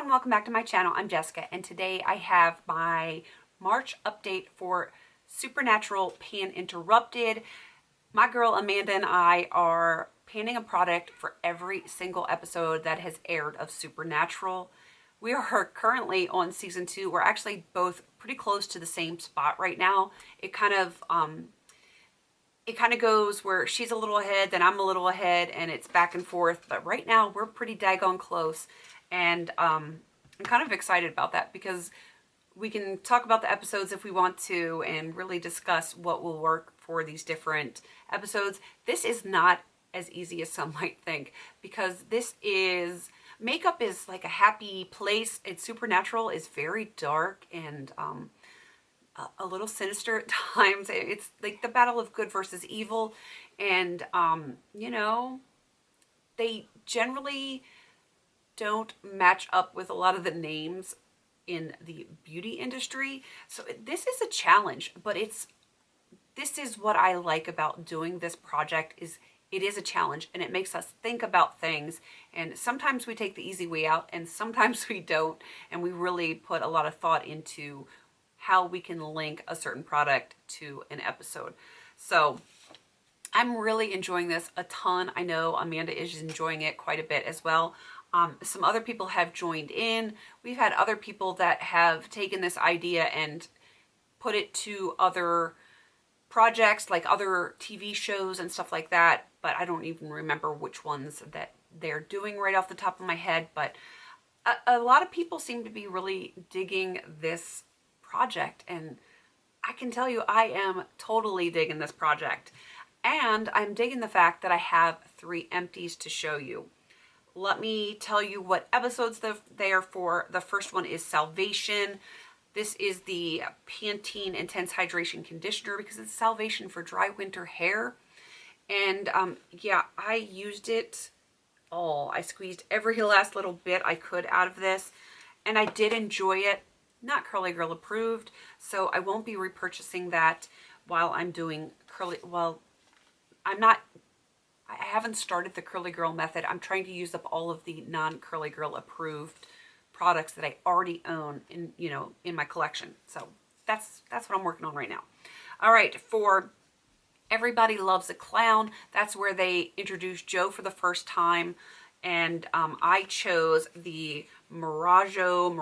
everyone, welcome back to my channel. I'm Jessica, and today I have my March update for Supernatural Pan Interrupted. My girl Amanda and I are panning a product for every single episode that has aired of Supernatural. We are currently on season 2. We're actually both pretty close to the same spot right now. It kind of goes where she's a little ahead, then I'm a little ahead, and it's back and forth. But right now we're pretty daggone close. And I'm kind of excited about that because we can talk about the episodes if we want to and really discuss what will work for these different episodes. This is not as easy as some might think because makeup is like a happy place, and Supernatural is very dark and a little sinister at times. It's like the battle of good versus evil, and you know, they generally don't match up with a lot of the names in the beauty industry. So this is a challenge, but this is what I like about doing this project. Is it is a challenge, and it makes us think about things, and sometimes we take the easy way out and sometimes we don't, and we really put a lot of thought into how we can link a certain product to an episode. So I'm really enjoying this a ton. I know Amanda is enjoying it quite a bit as well. Some other people have joined in. We've had other people that have taken this idea and put it to other projects, like other TV shows and stuff like that, but I don't even remember which ones that they're doing right off the top of my head. But a lot of people seem to be really digging this project, and I can tell you I am totally digging this project, and I'm digging the fact that I have 3 empties to show you. Let me tell you what episodes they are for. The first one is Salvation. This is the Pantene Intense Hydration Conditioner because it's salvation for dry winter hair. And yeah, I used it all. I squeezed every last little bit I could out of this, and I did enjoy it. Not Curly Girl approved, so I won't be repurchasing that while I'm doing curly. Well, I haven't started the Curly Girl method. I'm trying to use up all of the non-Curly Girl approved products that I already own in my collection. So that's what I'm working on right now. All right, for Everybody Loves a Clown, that's where they introduced Joe for the first time, and I chose the Marajo,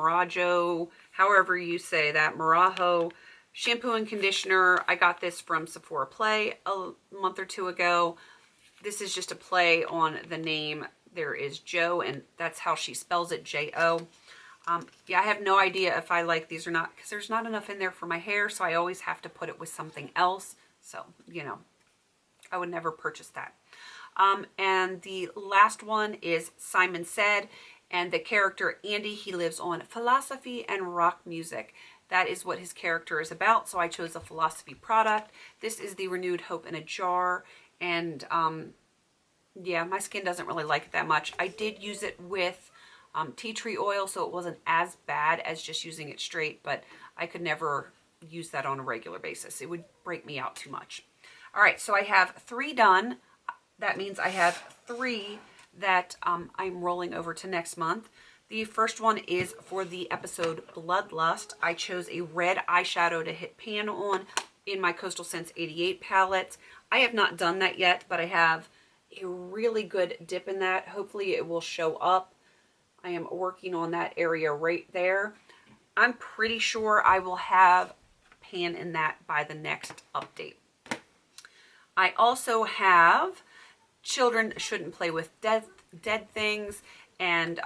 however you say that, Marajo Shampoo and Conditioner. I got this from Sephora Play a month or 2 ago. This is just a play on the name. There is Joe, and that's how she spells it, J-O. Yeah, I have no idea if I like these or not because there's not enough in there for my hair, so I always have to put it with something else. So, you know, I would never purchase that. And the last one is Simon Said, and the character Andy, he lives on philosophy and rock music. That is what his character is about, so I chose a philosophy product. This is the Renewed Hope in a Jar, and yeah, my skin doesn't really like it that much. I did use it with tea tree oil, so it wasn't as bad as just using it straight, but I could never use that on a regular basis. It would break me out too much. All right, so I have 3 done. That means I have 3 that I'm rolling over to next month. The first one is for the episode Bloodlust. I chose a red eyeshadow to hit pan on in my Coastal Scents 88 palette. I have not done that yet, but I have a really good dip in that. Hopefully it will show up. I am working on that area right there. I'm pretty sure I will have pan in that by the next update. I also have Children Shouldn't Play with Dead Things, and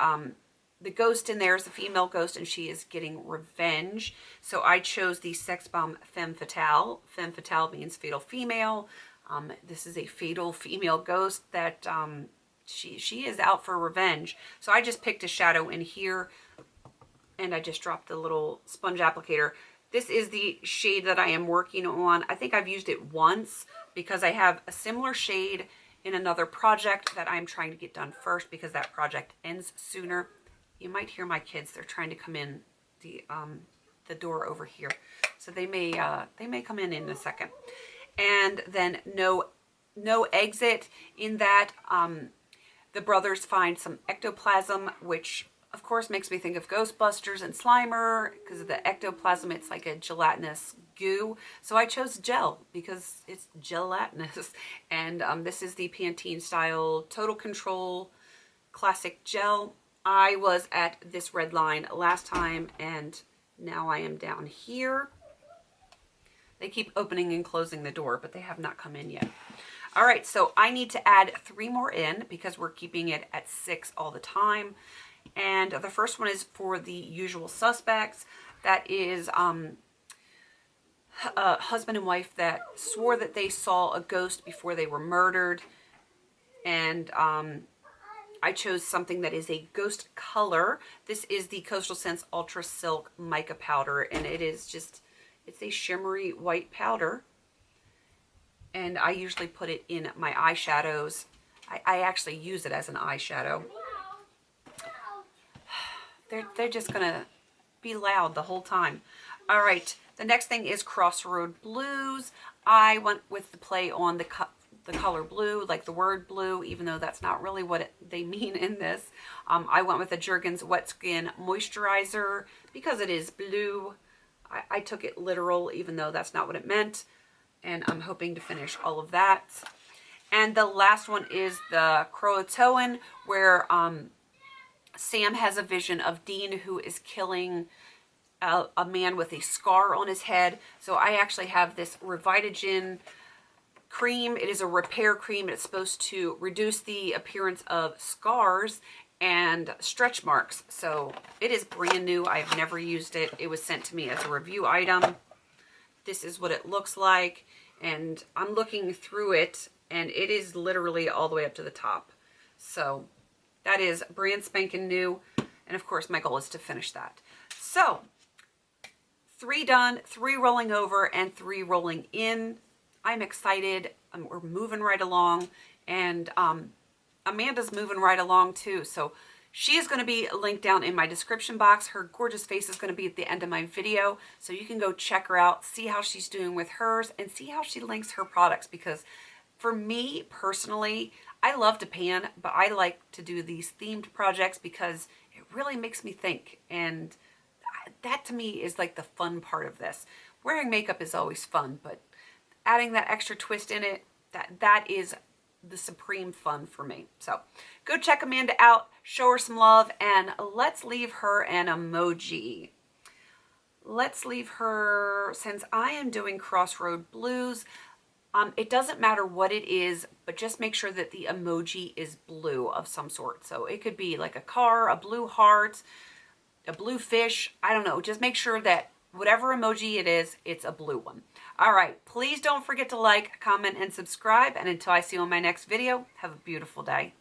the ghost in there is a female ghost, and she is getting revenge. So I chose the Sex Bomb Femme Fatale. Femme Fatale means fatal female. This is a fatal female ghost that she is out for revenge. So I just picked a shadow in here, and I just dropped a little sponge applicator. This is the shade that I am working on. I think I've used it once because I have a similar shade in another project that I'm trying to get done first because that project ends sooner. You might hear my kids. They're trying to come in the door over here. So they may come in a second. And then no exit in that the brothers find some ectoplasm, which of course, makes me think of Ghostbusters and Slimer because of the ectoplasm. It's like a gelatinous goo. So I chose gel because it's gelatinous. And this is the Pantene style Total Control Classic Gel. I was at this red line last time and now I am down here. They keep opening and closing the door, but they have not come in yet. All right, so I need to add 3 more in because we're keeping it at 6 all the time. And the first one is for the usual suspects. That is a husband and wife that swore that they saw a ghost before they were murdered. And I chose something that is a ghost color. This is the Coastal Scents Ultra Silk Mica Powder, and it is just, it's a shimmery white powder. And I usually put it in my eyeshadows. I actually use it as an eyeshadow. They're just gonna be loud the whole time. All right, the next thing is Crossroad Blues. I went with the play on the color blue, like the word blue, even though that's not really what they mean in this. I went with the Jergens Wet Skin Moisturizer because it is blue. I took it literal, even though that's not what it meant. And I'm hoping to finish all of that. And the last one is the Croatoan, where Sam has a vision of Dean, who is killing a man with a scar on his head. So I actually have this Revitagen cream. It is a repair cream. It's supposed to reduce the appearance of scars and stretch marks. So it is brand new. I've never used it. It was sent to me as a review item. This is what it looks like, and I'm looking through it, and it is literally all the way up to the top. So that is brand spanking new, and of course my goal is to finish that. So 3 done, 3 rolling over, and 3 rolling in. I'm excited. We're moving right along, and Amanda's moving right along too. So she is going to be linked down in my description box. Her gorgeous face is going to be at the end of my video. So you can go check her out, see how she's doing with hers, and see how she links her products. Because for me personally, I love to pan, but I like to do these themed projects because it really makes me think. And that to me is like the fun part of this. Wearing makeup is always fun, but adding that extra twist in it, that is the supreme fun for me. So go check Amanda out, show her some love, and let's leave her an emoji. Let's leave her, since I am doing Crossroad Blues, it doesn't matter what it is, but just make sure that the emoji is blue of some sort. So it could be like a car, a blue heart, a blue fish, I don't know. Just make sure that whatever emoji it is, it's a blue one. All right, please don't forget to like, comment, and subscribe. And until I see you on my next video, have a beautiful day.